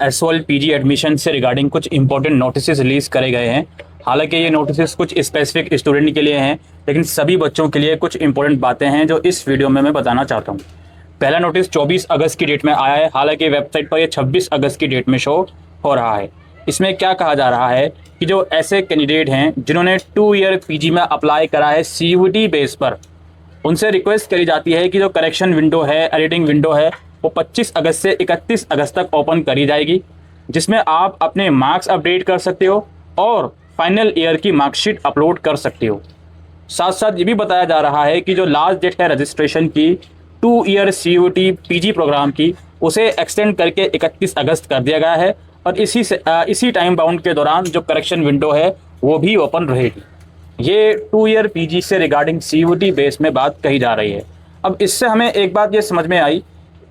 SOL PG admission से regarding कुछ important notice release करे गए हैं। हालांकि ये नोटिस कुछ स्पेसिफिक स्टूडेंट के लिए हैं, लेकिन सभी बच्चों के लिए कुछ इंपॉर्टेंट बातें हैं जो इस वीडियो में मैं बताना चाहता हूँ। पहला नोटिस 24 अगस्त की डेट में आया है। हालांकि वेबसाइट पर यह 26 अगस्त की डेट में शो हो रहा है। इसमें क्या कहा जा रहा है कि जो ऐसे कैंडिडेट हैं जिन्होंने 2 ईयर पीजी में अप्लाई करा है सीयूटी बेस पर, उनसे रिक्वेस्ट करी जाती है कि जो करेक्शन विंडो है, एडिटिंग विंडो है, वो 25 अगस्त से 31 अगस्त तक ओपन करी जाएगी, जिसमें आप अपने मार्क्स अपडेट कर सकते हो और फाइनल ईयर की मार्कशीट अपलोड कर सकते हो। साथ साथ ये भी बताया जा रहा है कि जो लास्ट डेट है रजिस्ट्रेशन की 2 ईयर सीयूटी पीजी प्रोग्राम की, उसे एक्सटेंड करके 31 अगस्त कर दिया गया है और इसी टाइम बाउंड के दौरान जो करेक्शन विंडो है वो भी ओपन रहेगी। ये 2 ईयर पीजी से रिगार्डिंग सीयूटी बेस में बात कही जा रही है। अब इससे हमें एक बात ये समझ में आई,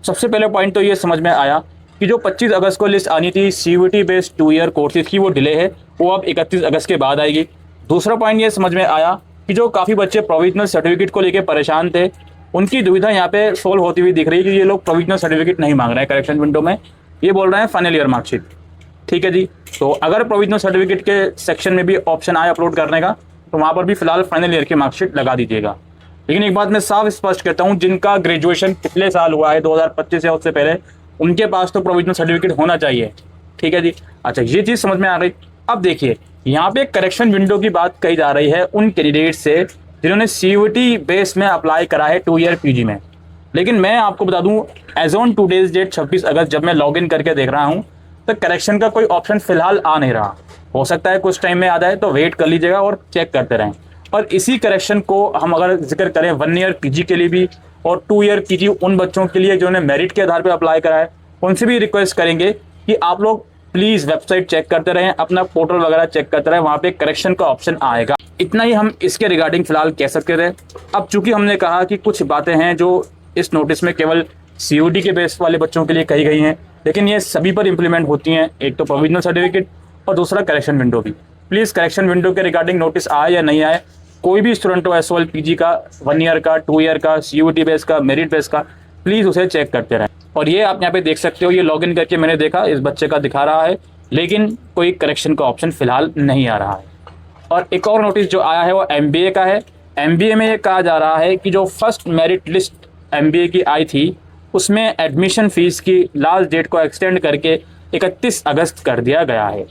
सबसे पहले पॉइंट तो ये समझ में आया कि जो 25 अगस्त को लिस्ट आनी थी सीयूटी बेस्ड 2 ईयर कोर्सेज की, वो डिले है, वो अब 31 अगस्त के बाद आएगी। दूसरा पॉइंट ये समझ में आया कि जो काफ़ी बच्चे प्रोविजनल सर्टिफिकेट को लेकर परेशान थे, उनकी दुविधा यहाँ पे सोल्व होती हुई दिख रही है कि ये लोग प्रोविजनल सर्टिफिकेट नहीं मांग रहे हैं करेक्शन विंडो में, ये बोल रहे हैं फाइनल ईयर मार्कशीट। ठीक है जी, तो अगर प्रोविजनल सर्टिफिकेट के सेक्शन में भी ऑप्शन आए अपलोड करने का, तो वहाँ पर भी फिलहाल फाइनल ईयर की मार्कशीट लगा दीजिएगा। लेकिन एक बात मैं साफ स्पष्ट करता हूँ, जिनका ग्रेजुएशन पिछले साल हुआ है 2025 या उससे पहले, उनके पास तो प्रोविजनल सर्टिफिकेट होना चाहिए। ठीक है जी, अच्छा ये चीज़ समझ में आ गई। अब देखिए, यहाँ पे करेक्शन विंडो की बात कही जा रही है उन कैंडिडेट से जिन्होंने सीयूटी बेस में अप्लाई करा है 2 ईयर पीजी में। लेकिन मैं आपको बता दूं, एज ऑन टूडेज डेट 26 अगस्त जब मैं लॉग इन करके देख रहा हूँ, तो करेक्शन का कोई ऑप्शन फिलहाल आ नहीं रहा। हो सकता है कुछ टाइम में आ जाए, तो वेट कर लीजिएगा और चेक करते रहें। और इसी करेक्शन को हम अगर जिक्र करें 1 ईयर पीजी के लिए भी और 2 ईयर पीजी उन बच्चों के लिए जिन्होंने मेरिट के आधार पर अप्लाई करा है, उनसे भी रिक्वेस्ट करेंगे कि आप लोग प्लीज़ वेबसाइट चेक करते रहें, अपना पोर्टल वगैरह चेक करते रहें, वहाँ पे करेक्शन का ऑप्शन आएगा। इतना ही हम इसके रिगार्डिंग फिलहाल कह सकते थे। अब चूंकि हमने कहा कि कुछ बातें हैं जो इस नोटिस में केवल सीयूटी के बेस वाले बच्चों के लिए कही गई हैं, लेकिन ये सभी पर इंप्लीमेंट होती हैं। एक तो प्रोविजनल सर्टिफिकेट और दूसरा करेक्शन विंडो भी। प्लीज़ करेक्शन विंडो के रिगार्डिंग नोटिस आए या नहीं आए, कोई भी स्टूडेंट हो एसओएल पीजी का, 1 ईयर का, 2 ईयर का, सीयूटी बेस का, मेरिट बेस का, प्लीज़ उसे चेक करते रहें। और ये आप यहाँ पे देख सकते हो, ये लॉगिन करके मैंने देखा, इस बच्चे का दिखा रहा है, लेकिन कोई करेक्शन का ऑप्शन फिलहाल नहीं आ रहा है। और एक और नोटिस जो आया है वो एमबीए का है। एमबीए में ये कहा जा रहा है कि जो फर्स्ट मेरिट लिस्ट एमबीए की आई थी, उसमें एडमिशन फीस की लास्ट डेट को एक्सटेंड करके 31 अगस्त कर दिया गया है।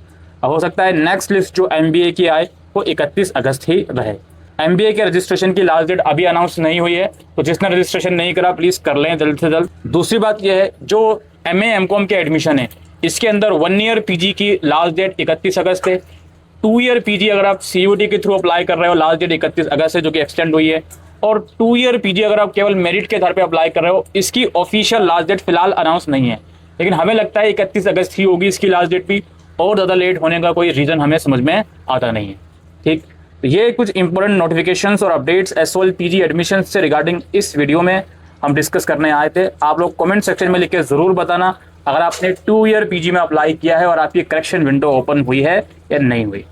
अब हो सकता है नेक्स्ट लिस्ट जो एमबीए की आए वो 31 अगस्त ही रहे। एमबीए के रजिस्ट्रेशन की लास्ट डेट अभी अनाउंस नहीं हुई है, तो जिसने रजिस्ट्रेशन नहीं करा प्लीज़ कर लें जल्द से जल्द। दूसरी बात यह है, जो एमए एमकॉम के एडमिशन है, इसके अंदर 1 ईयर पीजी की लास्ट डेट 31 अगस्त है। 2 ईयर पीजी अगर आप सीयूटी के थ्रू अप्लाई कर रहे हो, लास्ट डेट 31 अगस्त है, जो कि एक्सटेंड हुई है। और 2 ईयर पीजी अगर आप केवल मेरिट के आधार पे अप्लाई कर रहे हो, इसकी ऑफिशियल लास्ट डेट फिलहाल अनाउंस नहीं है, लेकिन हमें लगता है 31 अगस्त ही होगी इसकी लास्ट डेट भी, और ज़्यादा लेट होने का कोई रीज़न हमें समझ में आता नहीं है। ठीक, तो ये कुछ इंपॉर्टेंट नोटिफिकेशंस और अपडेट्स एसओएल पीजी एडमिशन से रिगार्डिंग इस वीडियो में हम डिस्कस करने आए थे। आप लोग कमेंट सेक्शन में लिख के ज़रूर बताना अगर आपने 2 ईयर पीजी में अप्लाई किया है और आपकी करेक्शन विंडो ओपन हुई है या नहीं हुई।